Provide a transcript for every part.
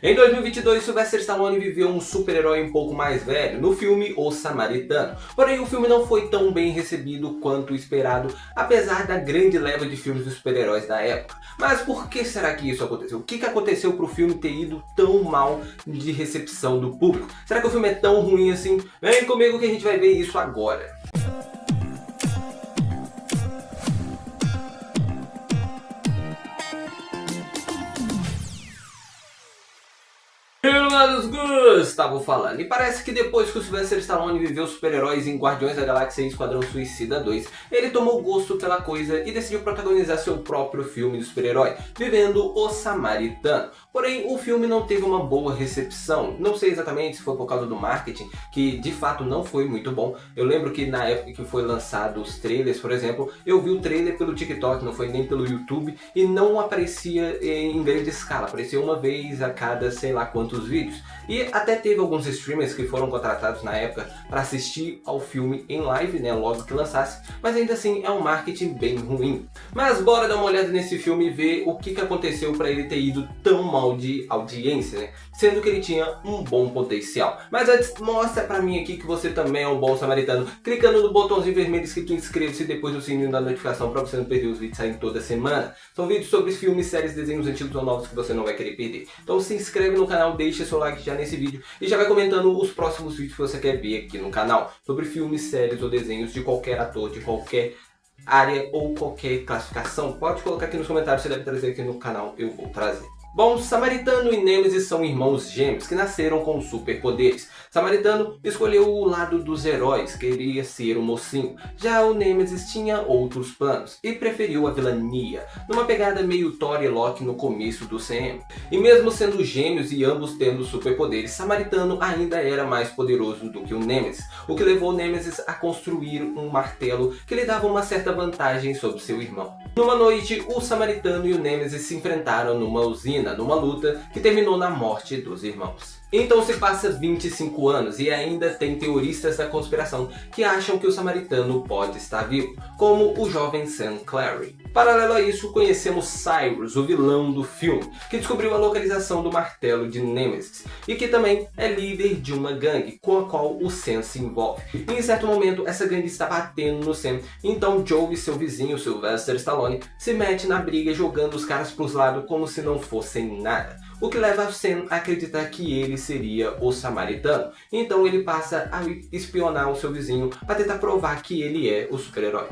Em 2022, Sylvester Stallone viveu um super-herói um pouco mais velho no filme O Samaritano. Porém, o filme não foi tão bem recebido quanto esperado, apesar da grande leva de filmes de super-heróis da época. Mas por que será que isso aconteceu? O que aconteceu para o filme ter ido tão mal de recepção do público? Será que o filme é tão ruim assim? Vem comigo que a gente vai ver isso agora. Irmãos Gustavo falando, e parece que depois que o Sylvester Stallone viveu super-heróis em Guardiões da Galáxia e Esquadrão Suicida 2, ele tomou gosto pela coisa e decidiu protagonizar seu próprio filme de super-herói, vivendo O Samaritano. Porém, o filme não teve uma boa recepção, não sei exatamente se foi por causa do marketing, que de fato não foi muito bom. Eu lembro que na época que foi lançado os trailers, por exemplo, eu vi o trailer pelo TikTok, não foi nem pelo YouTube, e não aparecia em grande escala, aparecia uma vez a cada sei lá quantos vídeos. E até teve alguns streamers que foram contratados na época para assistir ao filme em live, né, logo que lançasse, mas ainda assim é um marketing bem ruim. Mas bora dar uma olhada nesse filme e ver o que aconteceu para ele ter ido tão mal de audiência, né, sendo que ele tinha um bom potencial. Mas antes, mostra pra mim aqui que você também é um bom samaritano, clicando no botãozinho vermelho escrito inscreva-se e depois no sininho da notificação para você não perder os vídeos saindo toda semana. São vídeos sobre filmes, séries, desenhos antigos ou novos que você não vai querer perder. Então se inscreve no canal, deixa seu like já nesse vídeo e já vai comentando os próximos vídeos que você quer ver aqui no canal, sobre filmes, séries ou desenhos de qualquer ator, de qualquer área ou qualquer classificação. Pode colocar aqui nos comentários, você deve trazer aqui no canal, eu vou trazer. Bom, Samaritano e Nemesis são irmãos gêmeos que nasceram com superpoderes. Samaritano escolheu o lado dos heróis, queria ser o mocinho. Já o Nemesis tinha outros planos e preferiu a vilania, numa pegada meio Thor e Loki no começo do CM. E mesmo sendo gêmeos e ambos tendo superpoderes, Samaritano ainda era mais poderoso do que o Nemesis, o que levou o Nemesis a construir um martelo que lhe dava uma certa vantagem sobre seu irmão. Numa noite, o Samaritano e o Nemesis se enfrentaram numa usina, numa luta que terminou na morte dos irmãos. Então se passa 25 anos e ainda tem teoristas da conspiração que acham que o Samaritano pode estar vivo, como o jovem Sam Clary. Paralelo a isso, conhecemos Cyrus, o vilão do filme, que descobriu a localização do martelo de Nemesis e que também é líder de uma gangue com a qual o Sam se envolve. E em certo momento essa gangue está batendo no Sam, então Joe e seu vizinho Sylvester Stallone se mete na briga jogando os caras pros lados como se não fossem nada. O que leva a Sam a acreditar que ele seria o Samaritano. Então ele passa a espionar o seu vizinho para tentar provar que ele é o super-herói.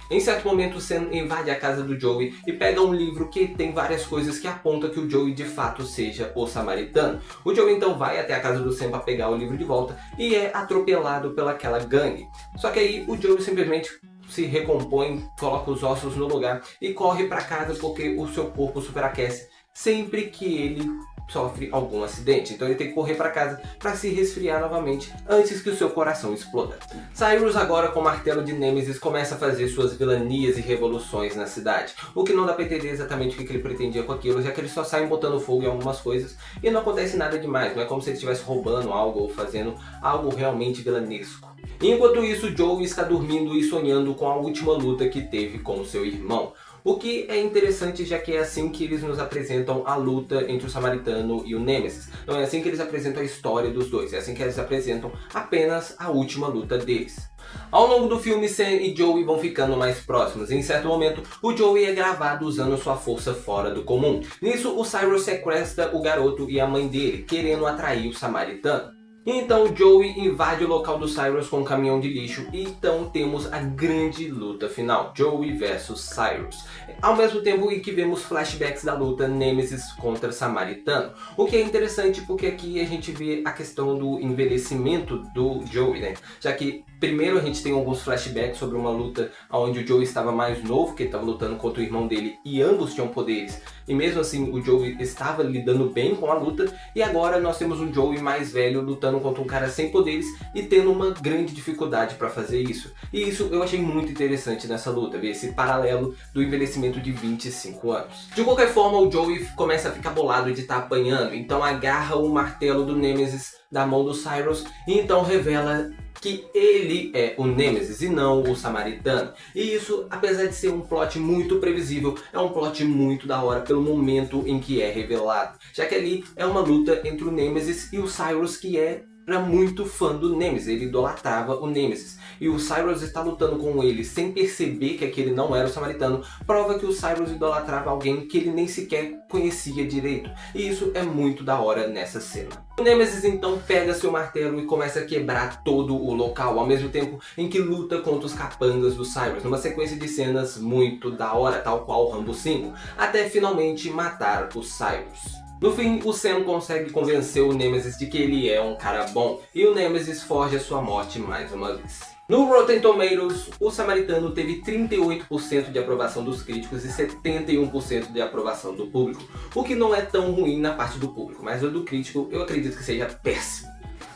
Em certo momento, Sam invade a casa do Joey e pega um livro que tem várias coisas que apontam que o Joey de fato seja o Samaritano. O Joey então vai até a casa do Sam para pegar o livro de volta e é atropelado pelaquela gangue. Só que aí o Joey simplesmente se recompõe, coloca os ossos no lugar e corre para casa porque o seu corpo superaquece sempre que ele sofre algum acidente. Então ele tem que correr para casa para se resfriar novamente antes que o seu coração exploda. Cyrus, agora com o martelo de Nemesis, começa a fazer suas vilanias e revoluções na cidade. O que não dá para entender exatamente o que ele pretendia com aquilo, já que eles só saem botando fogo em algumas coisas e não acontece nada demais. Não é como se ele estivesse roubando algo ou fazendo algo realmente vilanesco. Enquanto isso, Joe está dormindo e sonhando com a última luta que teve com seu irmão. O que é interessante, já que é assim que eles nos apresentam a luta entre o Samaritano e o Nemesis. Não é assim que eles apresentam a história dos dois, é assim que eles apresentam apenas a última luta deles. Ao longo do filme, Sam e Joey vão ficando mais próximos e em certo momento o Joey é gravado usando sua força fora do comum. Nisso, o Cyrus sequestra o garoto e a mãe dele, querendo atrair o Samaritano. Então Joey invade o local do Cyrus com um caminhão de lixo e então temos a grande luta final, Joey vs Cyrus. Ao mesmo tempo em que vemos flashbacks da luta Nemesis contra Samaritano. O que é interessante porque aqui a gente vê a questão do envelhecimento do Joey, né? Já que primeiro a gente tem alguns flashbacks sobre uma luta onde o Joey estava mais novo, que ele estava lutando contra o irmão dele e ambos tinham poderes. E mesmo assim o Joey estava lidando bem com a luta e agora nós temos um Joey mais velho lutando contra um cara sem poderes e tendo uma grande dificuldade para fazer isso. E isso eu achei muito interessante nessa luta, ver esse paralelo do envelhecimento de 25 anos. De qualquer forma, o Joey começa a ficar bolado de estar apanhando, então agarra o martelo do Nemesis da mão do Cyrus e então revela que ele é o Nêmesis e não o Samaritano. E isso, apesar de ser um plot muito previsível, é um plot muito da hora pelo momento em que é revelado, já que ali é uma luta entre o Nêmesis e o Cyrus, que era muito fã do Nêmesis, ele idolatrava o Nêmesis. E o Cyrus está lutando com ele sem perceber que aquele não era o Samaritano, prova que o Cyrus idolatrava alguém que ele nem sequer conhecia direito. E isso é muito da hora nessa cena. O Nêmesis então pega seu martelo e começa a quebrar todo o local, ao mesmo tempo em que luta contra os capangas do Cyrus, numa sequência de cenas muito da hora, tal qual Rambo 5, até finalmente matar o Cyrus. No fim, o Sam consegue convencer o Nêmesis de que ele é um cara bom, e o Nêmesis forja sua morte mais uma vez. No Rotten Tomatoes, o Samaritano teve 38% de aprovação dos críticos e 71% de aprovação do público, o que não é tão ruim na parte do público, mas o do crítico eu acredito que seja péssimo.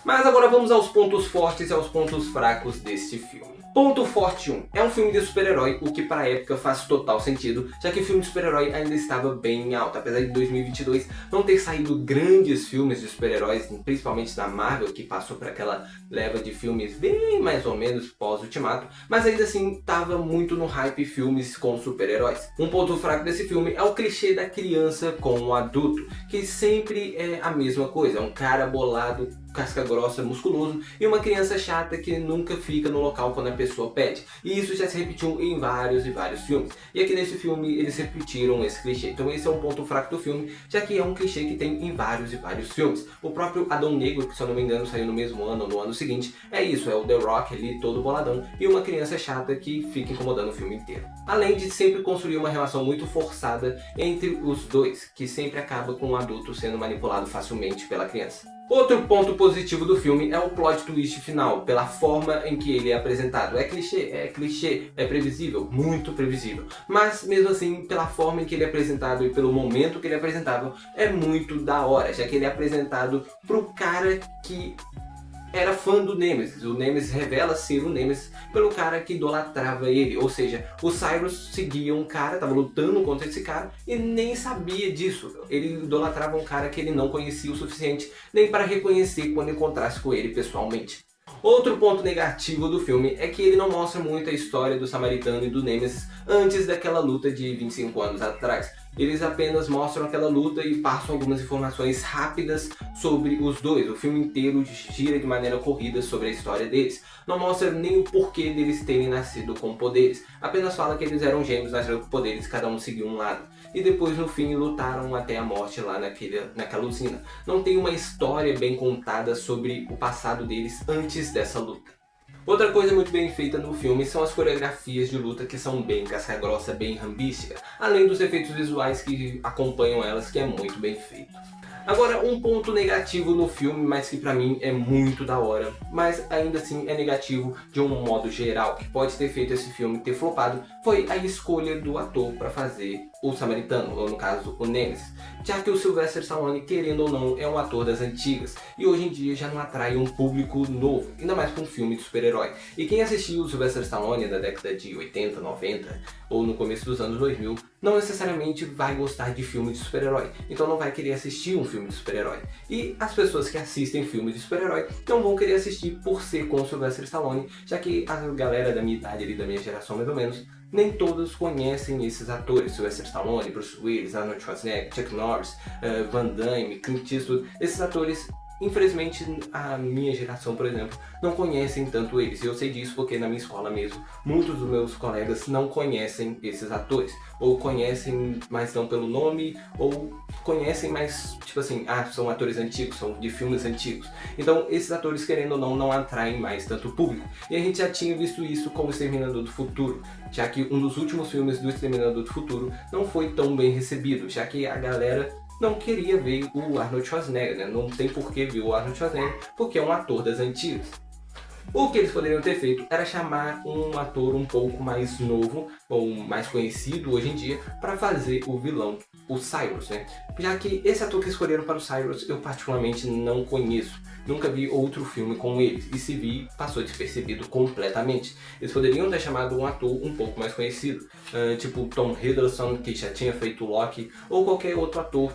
Mas agora vamos aos pontos fortes e aos pontos fracos deste filme. Ponto forte 1. É um filme de super-herói, o que para a época faz total sentido, já que o filme de super-herói ainda estava bem em alta, apesar de 2022 não ter saído grandes filmes de super-heróis, principalmente da Marvel, que passou por aquela leva de filmes bem mais ou menos pós-Ultimato, mas ainda assim estava muito no hype filmes com super-heróis. Um ponto fraco desse filme é o clichê da criança com o adulto, que sempre é a mesma coisa, é um cara bolado, casca grossa, musculoso, e uma criança chata que nunca fica no local quando a pessoa pede. E isso já se repetiu em vários e vários filmes. E aqui nesse filme eles repetiram esse clichê. Então esse é um ponto fraco do filme, já que é um clichê que tem em vários e vários filmes. O próprio Adão Negro, que se eu não me engano saiu no mesmo ano ou no ano seguinte, é isso, é o The Rock ali todo boladão e uma criança chata que fica incomodando o filme inteiro. Além de sempre construir uma relação muito forçada entre os dois, que sempre acaba com o adulto sendo manipulado facilmente pela criança. Outro ponto positivo do filme é o plot twist final, pela forma em que ele é apresentado. É clichê, é previsível, muito previsível. Mas mesmo assim, pela forma em que ele é apresentado e pelo momento que ele é apresentado, é muito da hora, já que ele é apresentado pro cara que era fã do Nêmesis. O Nêmesis revela ser o Nêmesis pelo cara que idolatrava ele. Ou seja, o Cyrus seguia um cara, estava lutando contra esse cara e nem sabia disso. Ele idolatrava um cara que ele não conhecia o suficiente nem para reconhecer quando encontrasse com ele pessoalmente. Outro ponto negativo do filme é que ele não mostra muito a história do Samaritano e do Nêmesis antes daquela luta de 25 anos atrás. Eles apenas mostram aquela luta e passam algumas informações rápidas sobre os dois. O filme inteiro gira de maneira corrida sobre a história deles. Não mostra nem o porquê deles terem nascido com poderes. Apenas fala que eles eram gêmeos, nasceram com poderes, cada um seguiu um lado. E depois no fim lutaram até a morte lá naquela usina. Não tem uma história bem contada sobre o passado deles antes dessa luta. Outra coisa muito bem feita no filme são as coreografias de luta, que são bem casca-grossa, bem rambística, além dos efeitos visuais que acompanham elas, que é muito bem feito. Agora, um ponto negativo no filme, mas que pra mim é muito da hora, mas ainda assim é negativo de um modo geral, que pode ter feito esse filme ter flopado, foi a escolha do ator para fazer o Samaritano, ou no caso o Nêmesis, já que o Sylvester Stallone, querendo ou não, é um ator das antigas e hoje em dia já não atrai um público novo, ainda mais para um filme de super-herói. E quem assistiu o Sylvester Stallone da década de 80, 90 ou no começo dos anos 2000 não necessariamente vai gostar de filme de super-herói, então não vai querer assistir um filme de super-herói. E as pessoas que assistem filmes de super-herói não vão querer assistir por ser com o Sylvester Stallone, já que a galera da minha idade, ali, da minha geração mais ou menos, nem todos conhecem esses atores. Sylvester Stallone, Bruce Willis, Arnold Schwarzenegger, Chuck Norris, Van Damme, Clint Eastwood. Esses atores, infelizmente, a minha geração, por exemplo, não conhecem tanto eles. E eu sei disso porque na minha escola mesmo, muitos dos meus colegas não conhecem esses atores. Ou conhecem, mas não pelo nome, ou conhecem, mas tipo assim, são atores antigos, são de filmes antigos. Então esses atores, querendo ou não atraem mais tanto o público. E a gente já tinha visto isso com o Exterminador do Futuro, já que um dos últimos filmes do Exterminador do Futuro não foi tão bem recebido, já que a galera não queria ver o Arnold Schwarzenegger, né? Não tem por que ver o Arnold Schwarzenegger, porque é um ator das antigas. O que eles poderiam ter feito era chamar um ator um pouco mais novo, ou mais conhecido hoje em dia, para fazer o vilão, o Cyrus, né? Já que esse ator que escolheram para o Cyrus eu particularmente não conheço. Nunca vi outro filme com eles, e se vi, passou despercebido completamente. Eles poderiam ter chamado um ator um pouco mais conhecido, tipo Tom Hiddleston, que já tinha feito Loki, ou qualquer outro ator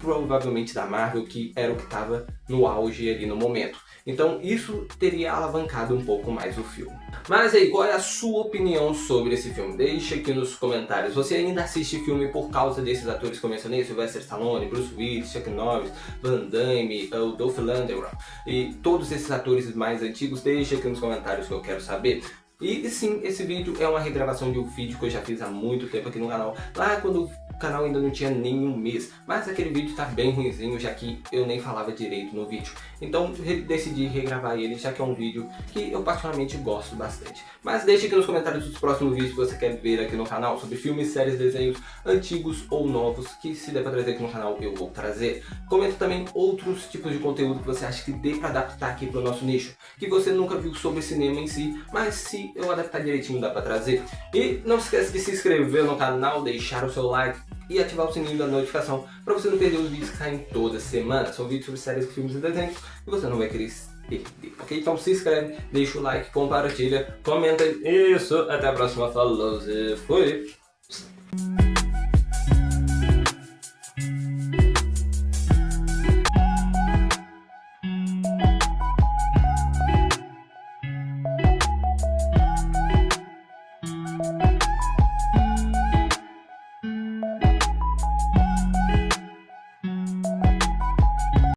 provavelmente da Marvel, que era o que estava no auge ali no momento. Então isso teria alavancado um pouco mais o filme. Mas aí, qual é a sua opinião sobre esse filme? Deixa aqui nos comentários. Você ainda assiste filme por causa desses atores que eu mencionei? Sylvester Stallone, Bruce Willis, Chuck Norris, Van Damme, o Dolph Lundgren e todos esses atores mais antigos? Deixa aqui nos comentários que eu quero saber. E sim, esse vídeo é uma regravação de um vídeo que eu já fiz há muito tempo aqui no canal, lá quando o canal ainda não tinha nenhum mês, mas aquele vídeo tá bem ruimzinho, já que eu nem falava direito no vídeo. Então decidi regravar ele, já que é um vídeo que eu particularmente gosto bastante. Mas deixe aqui nos comentários os próximos vídeos que você quer ver aqui no canal, sobre filmes, séries, desenhos antigos ou novos, que se der pra trazer aqui no canal eu vou trazer. Comenta também outros tipos de conteúdo que você acha que dê pra adaptar aqui pro nosso nicho, que você nunca viu sobre cinema em si, mas se eu adaptar direitinho dá pra trazer. E não se esqueça de se inscrever no canal, deixar o seu like e ativar o sininho da notificação para você não perder os vídeos que saem toda semana. São vídeos sobre séries, filmes e desenhos que você não vai querer perder, ok? Então se inscreve, deixa o like, compartilha, comenta. Isso, até a próxima, falou, fui!